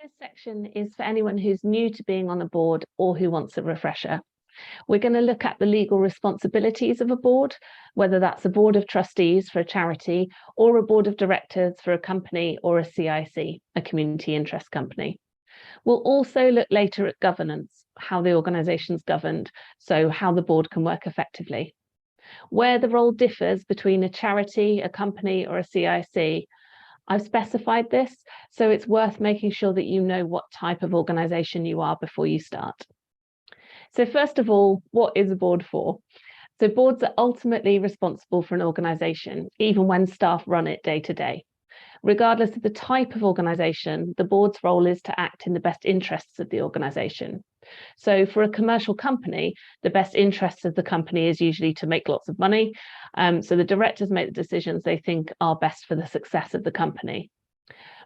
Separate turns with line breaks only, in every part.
This section is for anyone who's new to being on a board or who wants a refresher. We're going to look at the legal responsibilities of a board, whether that's a board of trustees for a charity or a board of directors for a company or a CIC, a community interest company. We'll also look later at governance, how the organisation's governed, so how the board can work effectively. Where the role differs between a charity, a company or a CIC, I've specified this, so it's worth making sure that you know what type of organisation you are before you start. So first of all, what is a board for? So boards are ultimately responsible for an organisation, even when staff run it day to day. Regardless of the type of organisation, the board's role is to act in the best interests of the organisation. So for a commercial company, the best interests of the company is usually to make lots of money. So the directors make the decisions they think are best for the success of the company.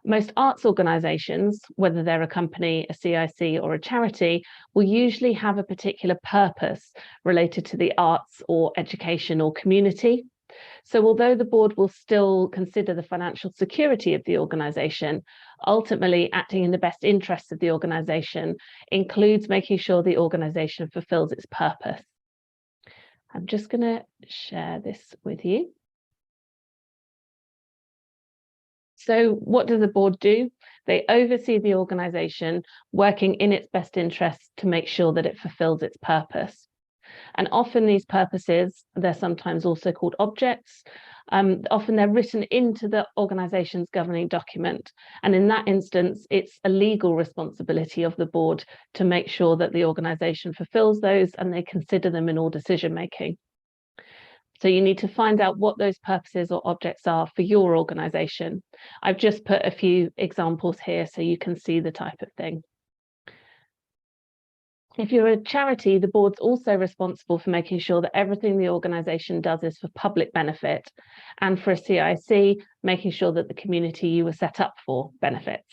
Most arts organisations, whether they're a company, a CIC or a charity, will usually have a particular purpose related to the arts or education or community. So although the board will still consider the financial security of the organisation, ultimately acting in the best interests of the organisation includes making sure the organisation fulfills its purpose. I'm just going to share this with you. So what does the board do? They oversee the organisation, working in its best interests to make sure that it fulfills its purpose. And often these purposes, they're sometimes also called objects. Often they're written into the organisation's governing document. And in that instance, it's a legal responsibility of the board to make sure that the organisation fulfills those and they consider them in all decision making. So you need to find out what those purposes or objects are for your organisation. I've just put a few examples here so you can see the type of thing. If you're a charity, the board's also responsible for making sure that everything the organisation does is for public benefit, and for a CIC, making sure that the community you were set up for benefits.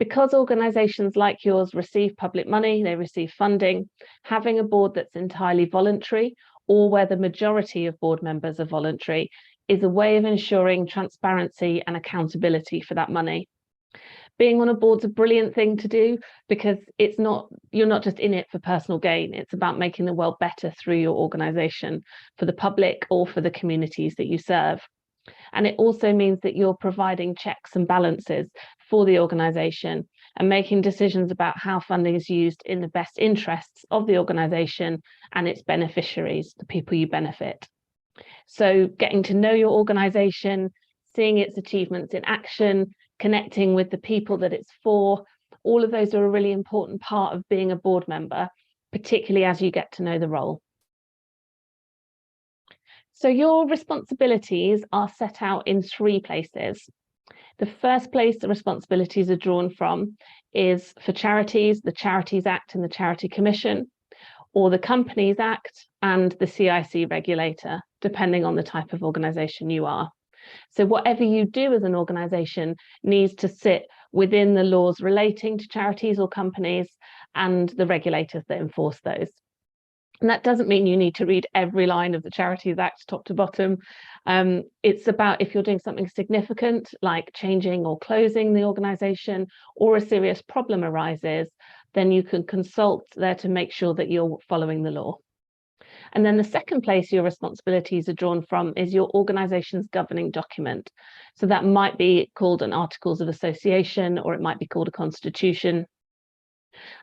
Because organisations like yours receive public money, they receive funding, having a board that's entirely voluntary, or where the majority of board members are voluntary, is a way of ensuring transparency and accountability for that money. Being on a board's a brilliant thing to do because you're not just in it for personal gain. It's about making the world better through your organisation for the public or for the communities that you serve. And it also means that you're providing checks and balances for the organisation and making decisions about how funding is used in the best interests of the organisation and its beneficiaries, the people you benefit. So getting to know your organisation, seeing its achievements in action, connecting with the people that it's for, all of those are a really important part of being a board member, particularly as you get to know the role. So your responsibilities are set out in 3 places. The first place the responsibilities are drawn from is for charities, the Charities Act and the Charity Commission, or the Companies Act and the CIC regulator, depending on the type of organisation you are. So whatever you do as an organisation needs to sit within the laws relating to charities or companies and the regulators that enforce those. And that doesn't mean you need to read every line of the Charities Act top to bottom. It's about if you're doing something significant, like changing or closing the organisation, or a serious problem arises, then you can consult there to make sure that you're following the law. And then the second place your responsibilities are drawn from is your organisation's governing document. So that might be called an Articles of Association, or it might be called a constitution.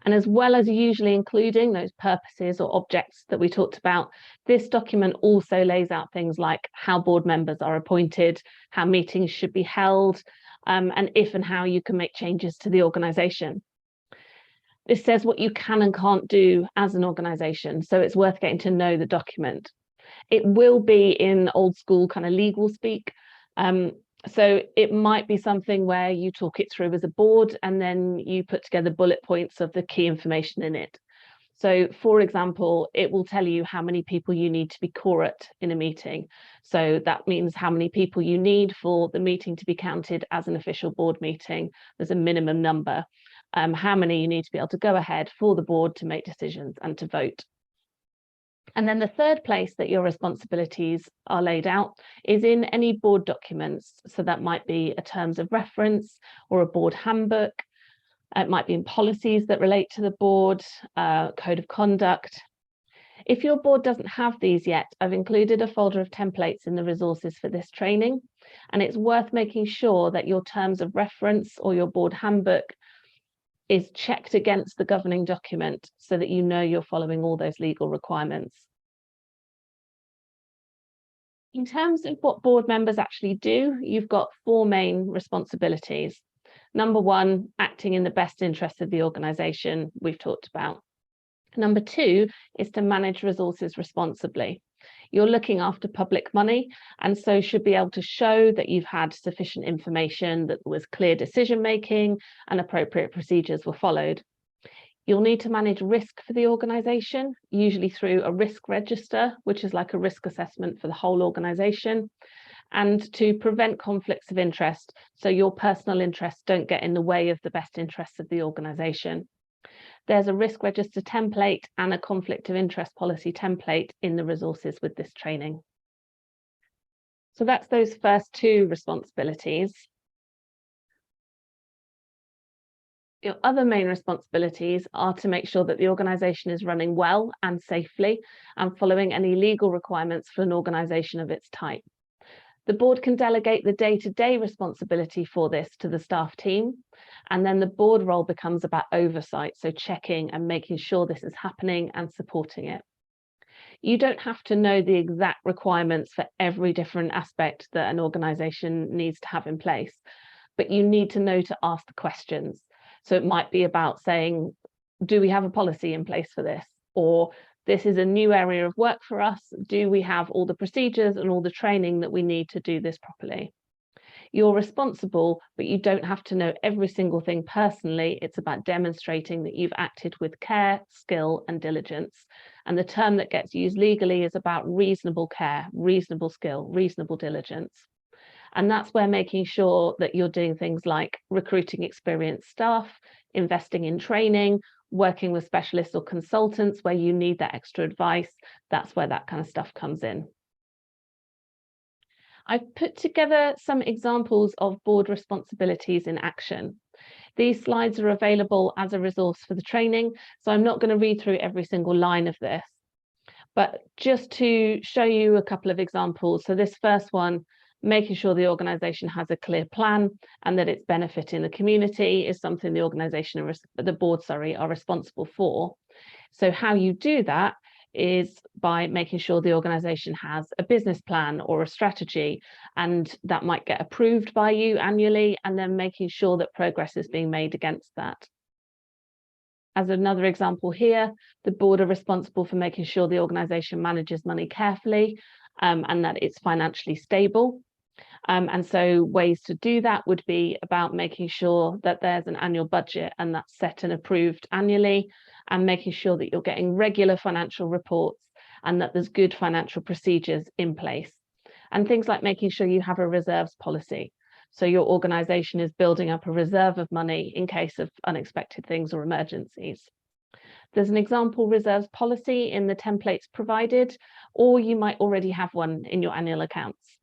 And as well as usually including those purposes or objects that we talked about, this document also lays out things like how board members are appointed, how meetings should be held, and if and how you can make changes to the organisation. This says what you can and can't do as an organisation, so it's worth getting to know the document. It will be in old school kind of legal speak, so it might be something where you talk it through as a board and then you put together bullet points of the key information in it. So for example, it will tell you how many people you need to be quorate in a meeting. So that means how many people you need for the meeting to be counted as an official board meeting. There's a minimum number. How many you need to be able to go ahead for the board to make decisions and to vote. And then the third place that your responsibilities are laid out is in any board documents. So that might be a terms of reference or a board handbook, It might be in policies that relate to the board, code of conduct. If your board doesn't have these yet, I've included a folder of templates in the resources for this training, and it's worth making sure that your terms of reference or your board handbook is checked against the governing document so that you know you're following all those legal requirements. In terms of what board members actually do, you've got 4 main responsibilities. Number 1, acting in the best interest of the organisation, we've talked about. Number 2 is to manage resources responsibly. You're looking after public money, and so should be able to show that you've had sufficient information, that there was clear decision making and appropriate procedures were followed. You'll need to manage risk for the organisation, usually through a risk register, which is like a risk assessment for the whole organisation, and to prevent conflicts of interest, so your personal interests don't get in the way of the best interests of the organisation. There's a risk register template and a conflict of interest policy template in the resources with this training. So that's those first 2 responsibilities. Your other main responsibilities are to make sure that the organisation is running well and safely and following any legal requirements for an organisation of its type. The board can delegate the day-to-day responsibility for this to the staff team, and then the board role becomes about oversight, so checking and making sure this is happening and supporting it. You don't have to know the exact requirements for every different aspect that an organisation needs to have in place, but you need to know to ask the questions. So it might be about saying, do we have a policy in place for this? Or this is a new area of work for us. Do we have all the procedures and all the training that we need to do this properly? You're responsible, but you don't have to know every single thing personally. It's about demonstrating that you've acted with care, skill, and diligence. And the term that gets used legally is about reasonable care, reasonable skill, reasonable diligence. And that's where making sure that you're doing things like recruiting experienced staff, investing in training, working with specialists or consultants where you need that extra advice. That's where that kind of stuff comes in. I've put together some examples of board responsibilities in action. These slides are available as a resource for the training, so I'm not going to read through every single line of this, but just to show you a couple of examples. So this first one, making sure the organisation has a clear plan and that it's benefiting the community, is something the organisation, the board, are responsible for. So how you do that is by making sure the organisation has a business plan or a strategy, and that might get approved by you annually, and then making sure that progress is being made against that. As another example here, the board are responsible for making sure the organisation manages money carefully and that it's financially stable. And so ways to do that would be about making sure that there's an annual budget and that's set and approved annually, and making sure that you're getting regular financial reports and that there's good financial procedures in place. And things like making sure you have a reserves policy. So your organisation is building up a reserve of money in case of unexpected things or emergencies. There's an example reserves policy in the templates provided, or you might already have one in your annual accounts.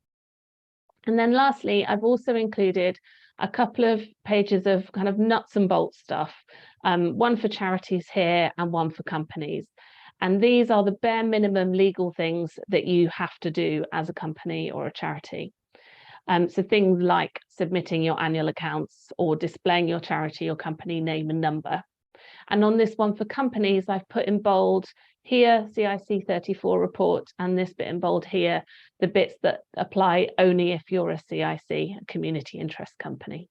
And then lastly, I've also included a couple of pages of kind of nuts and bolts stuff, one for charities here and one for companies. And these are the bare minimum legal things that you have to do as a company or a charity. So things like submitting your annual accounts or displaying your charity or company name and number. And on this one for companies, I've put in bold here, CIC 34 report, and this bit in bold here, the bits that apply only if you're a CIC, a community interest company.